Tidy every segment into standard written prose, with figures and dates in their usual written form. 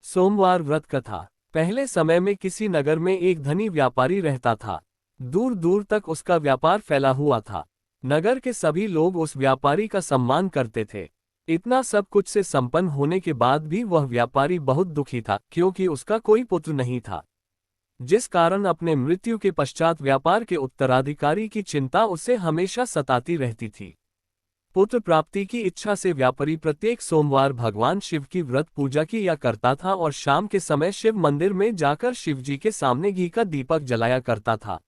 सोमवार व्रत कथा। पहले समय में किसी नगर में एक धनी व्यापारी रहता था। दूर दूर तक उसका व्यापार फैला हुआ था। नगर के सभी लोग उस व्यापारी का सम्मान करते थे। इतना सब कुछ से संपन्न होने के बाद भी वह व्यापारी बहुत दुखी था, क्योंकि उसका कोई पुत्र नहीं था, जिस कारण अपने मृत्यु के पश्चात व्यापार के उत्तराधिकारी की चिंता उसे हमेशा सताती रहती थी। पुत्र प्राप्ति की इच्छा से व्यापारी प्रत्येक सोमवार भगवान शिव की व्रत पूजा किया करता था और शाम के समय शिव मंदिर में जाकर शिवजी के सामने घी का दीपक जलाया करता था।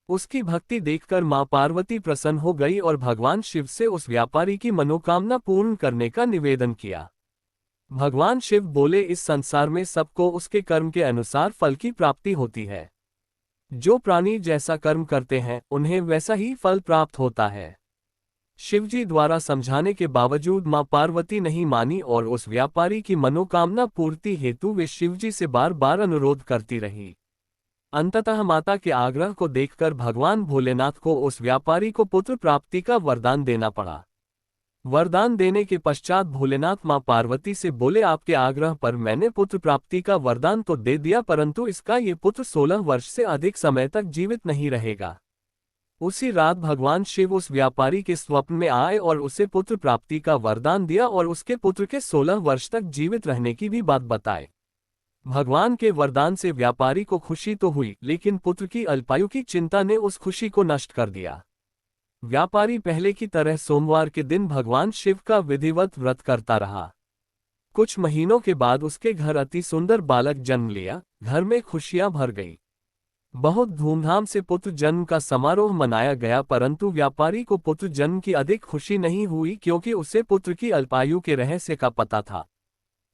उसकी भक्ति देखकर मां पार्वती प्रसन्न हो गई और भगवान शिव से उस व्यापारी की मनोकामना पूर्ण करने का निवेदन किया। भगवान शिव बोले, इस संसार में सबको उसके कर्म के अनुसार फल की प्राप्ति होती है। जो प्राणी जैसा कर्म करते हैं उन्हें वैसा ही फल प्राप्त होता है। शिवजी द्वारा समझाने के बावजूद मां पार्वती नहीं मानी और उस व्यापारी की मनोकामना पूर्ति हेतु वे शिवजी से बार बार अनुरोध करती रही। अंततः माता के आग्रह को देखकर भगवान भोलेनाथ को उस व्यापारी को पुत्र प्राप्ति का वरदान देना पड़ा। वरदान देने के पश्चात भोलेनाथ मां पार्वती से बोले, आपके आग्रह पर मैंने पुत्र प्राप्ति का वरदान तो दे दिया, परंतु इसका ये पुत्र 16 वर्ष से अधिक समय तक जीवित नहीं रहेगा। उसी रात भगवान शिव उस व्यापारी के स्वप्न में आए और उसे पुत्र प्राप्ति का वरदान दिया और उसके पुत्र के 16 वर्ष तक जीवित रहने की भी बात बताए। भगवान के वरदान से व्यापारी को खुशी तो हुई, लेकिन पुत्र की अल्पायु की चिंता ने उस खुशी को नष्ट कर दिया। व्यापारी पहले की तरह सोमवार के दिन भगवान शिव का विधिवत व्रत करता रहा। कुछ महीनों के बाद उसके घर अति सुंदर बालक जन्म लिया। घर में खुशियां भर गई। बहुत धूमधाम से पुत्र जन्म का समारोह मनाया गया, परंतु व्यापारी को पुत्र जन्म की अधिक खुशी नहीं हुई, क्योंकि उसे पुत्र की अल्पायु के रहस्य का पता था।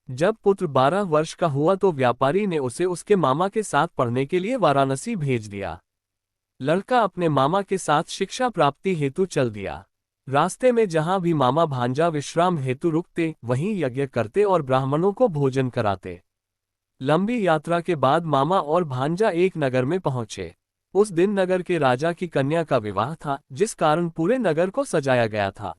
जब पुत्र 12 वर्ष का हुआ तो व्यापारी ने उसे उसके मामा के साथ पढ़ने के लिए वाराणसी भेज दिया। लड़का अपने मामा के साथ शिक्षा प्राप्ति हेतु चल दिया। रास्ते में जहां भी मामा भांजा विश्राम हेतु रुकते, वहीं यज्ञ करते और ब्राह्मणों को भोजन कराते। लंबी यात्रा के बाद मामा और भांजा एक नगर में पहुंचे। उस दिन नगर के राजा की कन्या का विवाह था, जिस कारण पूरे नगर को सजाया गया था।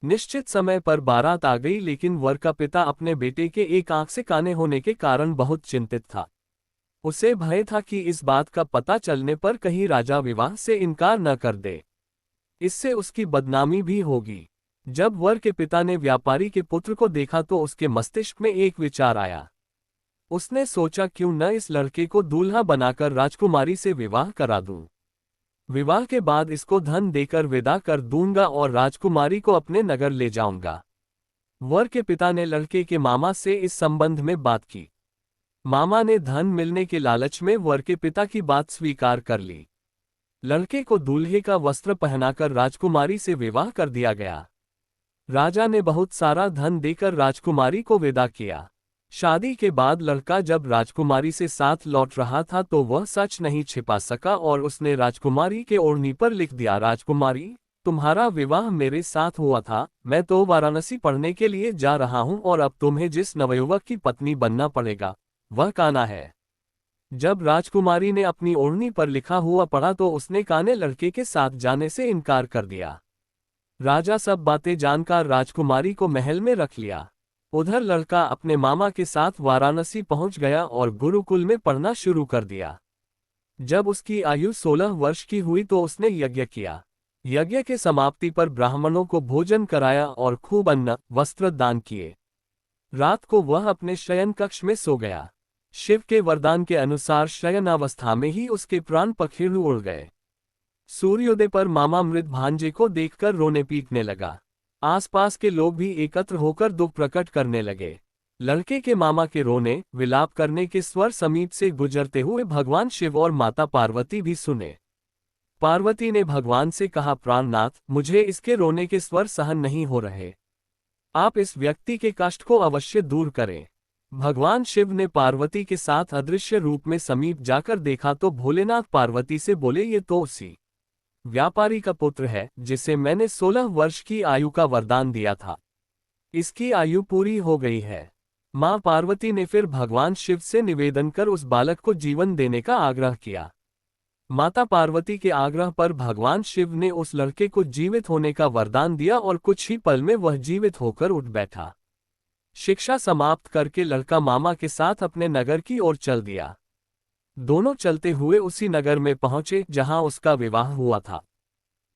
निश्चित समय पर बारात आ गई, लेकिन वर का पिता अपने बेटे के एक आंख से काने होने के कारण बहुत चिंतित था। उसे भय था कि इस बात का पता चलने पर कहीं राजा विवाह से इनकार न कर दे, इससे उसकी बदनामी भी होगी। जब वर के पिता ने व्यापारी के पुत्र को देखा तो उसके मस्तिष्क में एक विचार आया। उसने सोचा, क्यों न इस लड़के को दूल्हा बनाकर राजकुमारी से विवाह करा दूं। विवाह के बाद इसको धन देकर विदा कर दूंगा और राजकुमारी को अपने नगर ले जाऊंगा। वर के पिता ने लड़के के मामा से इस संबंध में बात की। मामा ने धन मिलने के लालच में वर के पिता की बात स्वीकार कर ली। लड़के को दूल्हे का वस्त्र पहनाकर राजकुमारी से विवाह कर दिया गया। राजा ने बहुत सारा धन देकर राजकुमारी को विदा किया। शादी के बाद लड़का जब राजकुमारी से साथ लौट रहा था तो वह सच नहीं छिपा सका और उसने राजकुमारी के ओढ़नी पर लिख दिया, राजकुमारी, तुम्हारा विवाह मेरे साथ हुआ था। मैं तो वाराणसी पढ़ने के लिए जा रहा हूं और अब तुम्हें जिस नवयुवक की पत्नी बनना पड़ेगा वह कान्हा है। जब राजकुमारी ने अपनी ओढ़नी पर लिखा हुआ पढ़ा तो उसने कान्हे लड़के के साथ जाने से इनकार कर दिया। राजा सब बातें जानकर राजकुमारी को महल में रख लिया। उधर लड़का अपने मामा के साथ वाराणसी पहुंच गया और गुरुकुल में पढ़ना शुरू कर दिया। जब उसकी आयु 16 वर्ष की हुई तो उसने यज्ञ किया। यज्ञ के समाप्ति पर ब्राह्मणों को भोजन कराया और खूब अन्न वस्त्र दान किए। रात को वह अपने शयन कक्ष में सो गया। शिव के वरदान के अनुसार शयनावस्था में ही उसके प्राण पखेरु उड़ गए। सूर्योदय पर मामा मृत भांजे को देखकर रोने पीटने लगा। आसपास के लोग भी एकत्र होकर दुख प्रकट करने लगे। लड़के के मामा के रोने विलाप करने के स्वर समीप से गुजरते हुए भगवान शिव और माता पार्वती भी सुने। पार्वती ने भगवान से कहा, प्राणनाथ, मुझे इसके रोने के स्वर सहन नहीं हो रहे। आप इस व्यक्ति के कष्ट को अवश्य दूर करें। भगवान शिव ने पार्वती के साथ अदृश्य रूप में समीप जाकर देखा तो भोलेनाथ पार्वती से बोले, ये तो उसी व्यापारी का पुत्र है जिसे मैंने 16 वर्ष की आयु का वरदान दिया था। इसकी आयु पूरी हो गई है। मां पार्वती ने फिर भगवान शिव से निवेदन कर उस बालक को जीवन देने का आग्रह किया। माता पार्वती के आग्रह पर भगवान शिव ने उस लड़के को जीवित होने का वरदान दिया और कुछ ही पल में वह जीवित होकर उठ बैठा। शिक्षा समाप्त करके लड़का मामा के साथ अपने नगर की ओर चल दिया। दोनों चलते हुए उसी नगर में पहुंचे जहां उसका विवाह हुआ था।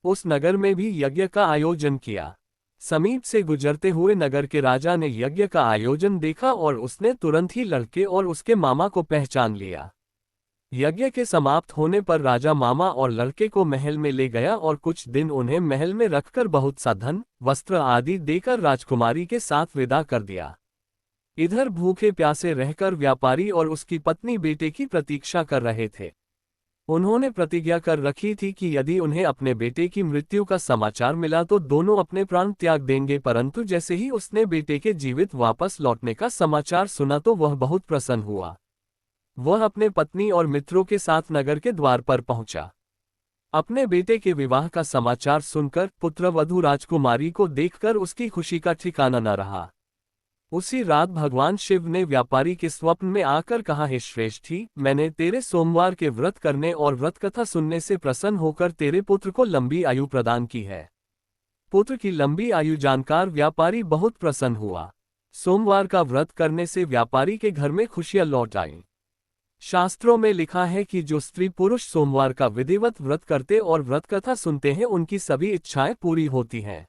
उस नगर में भी यज्ञ का आयोजन किया। समीप से गुजरते हुए नगर के राजा ने यज्ञ का आयोजन देखा और उसने तुरंत ही लड़के और उसके मामा को पहचान लिया। यज्ञ के समाप्त होने पर राजा मामा और लड़के को महल में ले गया और कुछ दिन उन्हें महल में रखकर बहुत सा धन, वस्त्र आदि देकर राजकुमारी के साथ विदा कर दिया। इधर भूखे प्यासे रहकर व्यापारी और उसकी पत्नी बेटे की प्रतीक्षा कर रहे थे। उन्होंने प्रतिज्ञा कर रखी थी कि यदि उन्हें अपने बेटे की मृत्यु का समाचार मिला तो दोनों अपने प्राण त्याग देंगे, परंतु जैसे ही उसने बेटे के जीवित वापस लौटने का समाचार सुना तो वह बहुत प्रसन्न हुआ। वह अपने पत्नी और मित्रों के साथ नगर के द्वार पर पहुंचा। अपने बेटे के विवाह का समाचार सुनकर पुत्रवधू राजकुमारी को देखकर उसकी खुशी का ठिकाना न रहा। उसी रात भगवान शिव ने व्यापारी के स्वप्न में आकर कहा, हे श्रेष्ठी, मैंने तेरे सोमवार के व्रत करने और व्रत कथा सुनने से प्रसन्न होकर तेरे पुत्र को लंबी आयु प्रदान की है। पुत्र की लंबी आयु जानकर व्यापारी बहुत प्रसन्न हुआ। सोमवार का व्रत करने से व्यापारी के घर में खुशियां लौट आईं। शास्त्रों में लिखा है कि जो स्त्री पुरुष सोमवार का विधिवत व्रत करते और व्रत कथा सुनते हैं उनकी सभी इच्छाएं पूरी होती हैं।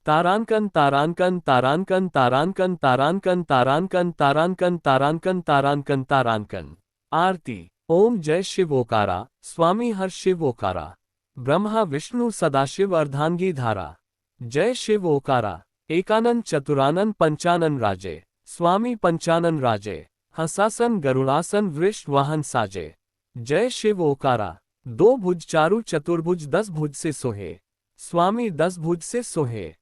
तारांकन तारांकन तारांकन तारांकन तारांकन तारांकन तारांकन तारांकन तारांकन तारांकन। आरती। ओम जय शिव ओकारा, स्वामी हर शिव ओकारा, ब्रह्मा विष्णु सदाशिव अर्धांगी धारा। जय शिव ओकारा। एकानन चतुरानन पंचानन राजे, स्वामी पंचानन राजे, हंसासन गरुड़ासन वृष वाहन साजे। जय शिव ओकारा। दो भुज चारु चतुर्भुज 10 भुज से सोहे, स्वामी 10 भुज से सोहे,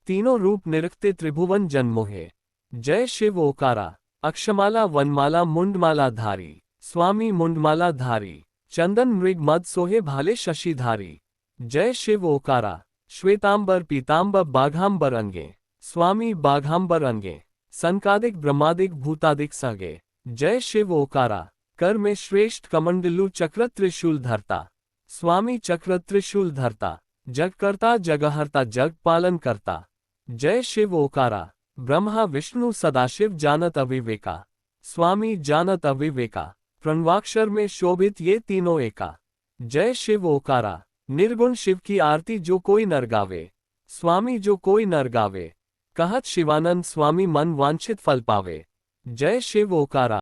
तीनों रूप निरखते त्रिभुवन जन्मोहे। जय शिव ओकारा। अक्षमाला वनमाला मुंडमाला धारी, स्वामी मुंडमाला धारी, चंदन मृग मद सोहे भाले शशिधारी। जय शिव ओकारा। श्वेतांबर पीतांबर बाघांबर अंगे, स्वामी बाघांबर अंगे, संकादिक ब्रह्मादिक भूतादिक सगे। जय शिव ओकारा। कर में श्रेष्ठ कमंडलु चक्र त्रिशूल धरता, स्वामी चक्र त्रिशूल धरता, जगकर्ता जगहर्ता जग पालन करता। जय शिव ओकारा। ब्रह्मा विष्णु सदाशिव जानत अविवेका, स्वामी जानत अविवेका, प्रणवाक्षर में शोभित ये तीनों एका। जय शिव ओकारा। निर्गुण शिव की आरती जो कोई नर गावे, स्वामी जो कोई नर गावे, कहत शिवानंद स्वामी मन वांछित फल पावे। जय शिव ओकारा।